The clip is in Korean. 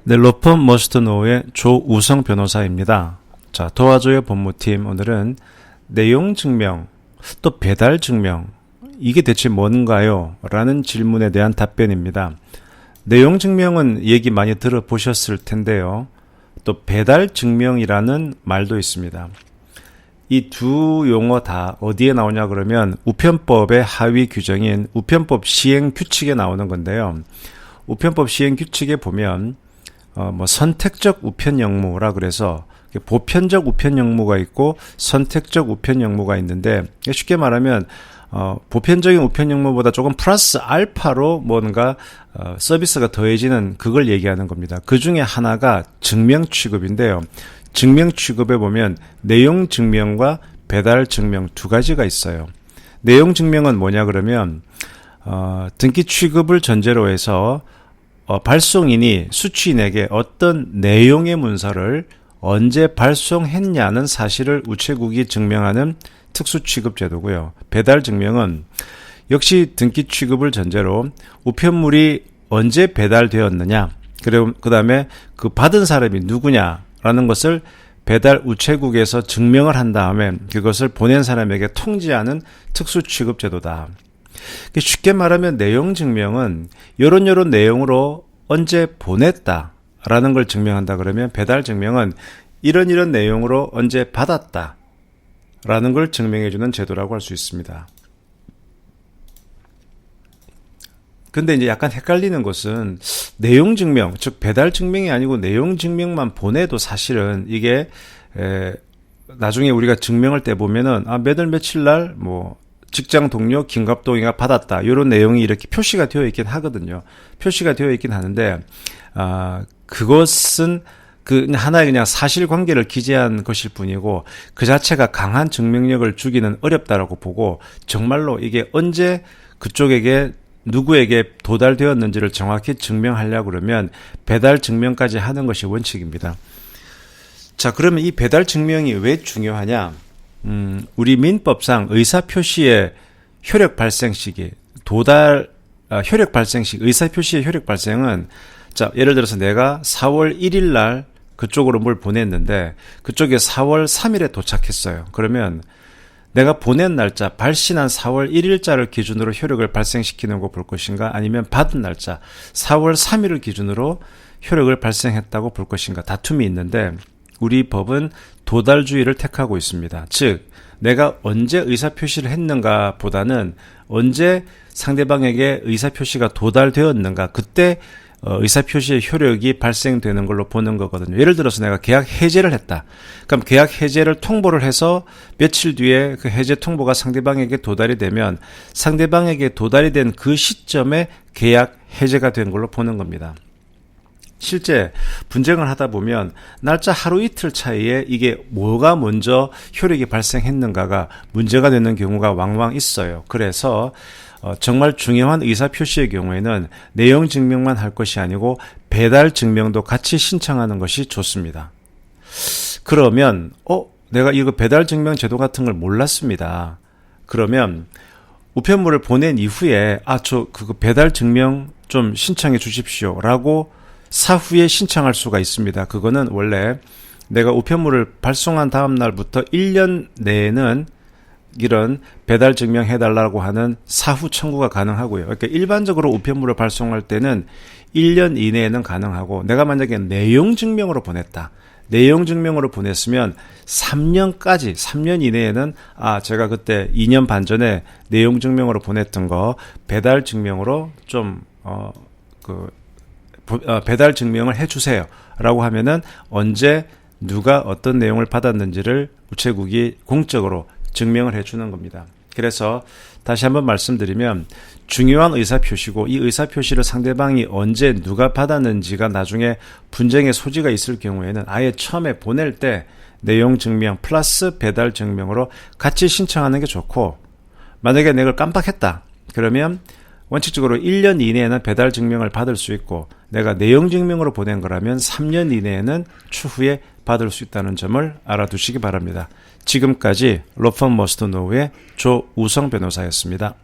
네, 로펌 머스트 노우의 조우성 변호사입니다. 자, 도와줘요 법무팀. 오늘은 내용 증명, 또 배달 증명, 이게 대체 뭔가요? 라는 질문에 대한 답변입니다. 내용 증명은 얘기 많이 들어보셨을 텐데요. 또 배달 증명이라는 말도 있습니다. 이 두 용어 다 어디에 나오냐 그러면 우편법의 하위 규정인 우편법 시행 규칙에 나오는 건데요. 우편법 시행 규칙에 보면 선택적 우편 영무라 그래서 보편적 우편 영무가 있고 선택적 우편 영무가 있는데, 쉽게 말하면 보편적인 우편 영무보다 조금 플러스 알파로 뭔가 서비스가 더해지는 그걸 얘기하는 겁니다. 그 중에 하나가 증명 취급인데요. 증명 취급에 보면 내용 증명과 배달 증명 두 가지가 있어요. 내용 증명은 뭐냐 그러면 등기 취급을 전제로 해서 발송인이 수취인에게 어떤 내용의 문서를 언제 발송했냐는 사실을 우체국이 증명하는 특수취급 제도고요. 배달 증명은 역시 등기 취급을 전제로 우편물이 언제 배달되었느냐, 그리고 그 다음에 그 받은 사람이 누구냐라는 것을 배달 우체국에서 증명을 한 다음에 그것을 보낸 사람에게 통지하는 특수취급 제도다. 쉽게 말하면 내용 증명은 요런 내용으로 언제 보냈다라는 걸 증명한다 그러면, 배달 증명은 이런 내용으로 언제 받았다라는 걸 증명해주는 제도라고 할 수 있습니다. 근데 이제 약간 헷갈리는 것은 내용 증명, 즉 배달 증명이 아니고 내용 증명만 보내도 사실은 이게 나중에 우리가 증명할 때 보면은 몇 월 며칠 날 직장 동료 김갑동이가 받았다, 이런 내용이 이렇게 표시가 되어 있긴 하거든요. 표시가 되어 있긴 하는데 그것은 하나의 그냥 사실관계를 기재한 것일 뿐이고 그 자체가 강한 증명력을 주기는 어렵다라고 보고, 정말로 이게 언제 그쪽에게 누구에게 도달되었는지를 정확히 증명하려고 그러면 배달 증명까지 하는 것이 원칙입니다. 자, 그러면 이 배달 증명이 왜 중요하냐? 우리 민법상 의사표시의 효력 발생 시기, 효력 발생 시기, 의사표시의 효력 발생은, 자, 예를 들어서 내가 4월 1일 날 그쪽으로 뭘 보냈는데 그쪽에 4월 3일에 도착했어요. 그러면 내가 보낸 날짜, 발신한 4월 1일자를 기준으로 효력을 발생시키는 거 볼 것인가, 아니면 받은 날짜 4월 3일을 기준으로 효력을 발생했다고 볼 것인가, 다툼이 있는데 우리 법은 도달주의를 택하고 있습니다. 즉 내가 언제 의사표시를 했는가 보다는 언제 상대방에게 의사표시가 도달되었는가, 그때 의사표시의 효력이 발생되는 걸로 보는 거거든요. 예를 들어서 내가 계약 해제를 했다. 그럼 계약 해제를 통보를 해서 며칠 뒤에 그 해제 통보가 상대방에게 도달이 되면 상대방에게 도달이 된 그 시점에 계약 해제가 된 걸로 보는 겁니다. 실제 분쟁을 하다 보면 날짜 하루 이틀 차이에 이게 뭐가 먼저 효력이 발생했는가가 문제가 되는 경우가 왕왕 있어요. 그래서 정말 중요한 의사표시의 경우에는 내용 증명만 할 것이 아니고 배달 증명도 같이 신청하는 것이 좋습니다. 그러면 내가 이거 배달 증명 제도 같은 걸 몰랐습니다. 그러면 우편물을 보낸 이후에 그거 배달 증명 좀 신청해 주십시오 라고 사후에 신청할 수가 있습니다. 그거는 원래 내가 우편물을 발송한 다음 날부터 1년 내에는 이런 배달 증명해달라고 하는 사후 청구가 가능하고요. 그러니까 일반적으로 우편물을 발송할 때는 1년 이내에는 가능하고, 내가 만약에 내용 증명으로 보냈다. 내용 증명으로 보냈으면 3년 이내에는 제가 그때 2년 반 전에 내용 증명으로 보냈던 거 배달 증명으로 좀 배달 증명을 해주세요 라고 하면은 언제 누가 어떤 내용을 받았는지를 우체국이 공적으로 증명을 해주는 겁니다. 그래서 다시 한번 말씀드리면 중요한 의사표시고, 이 의사표시를 상대방이 언제 누가 받았는지가 나중에 분쟁의 소지가 있을 경우에는 아예 처음에 보낼 때 내용 증명 플러스 배달 증명으로 같이 신청하는 게 좋고, 만약에 내가 깜빡했다 그러면 원칙적으로 1년 이내에는 배달 증명을 받을 수 있고, 내가 내용 증명으로 보낸 거라면 3년 이내에는 추후에 받을 수 있다는 점을 알아두시기 바랍니다. 지금까지 로펌 머스트 노우의 조우성 변호사였습니다.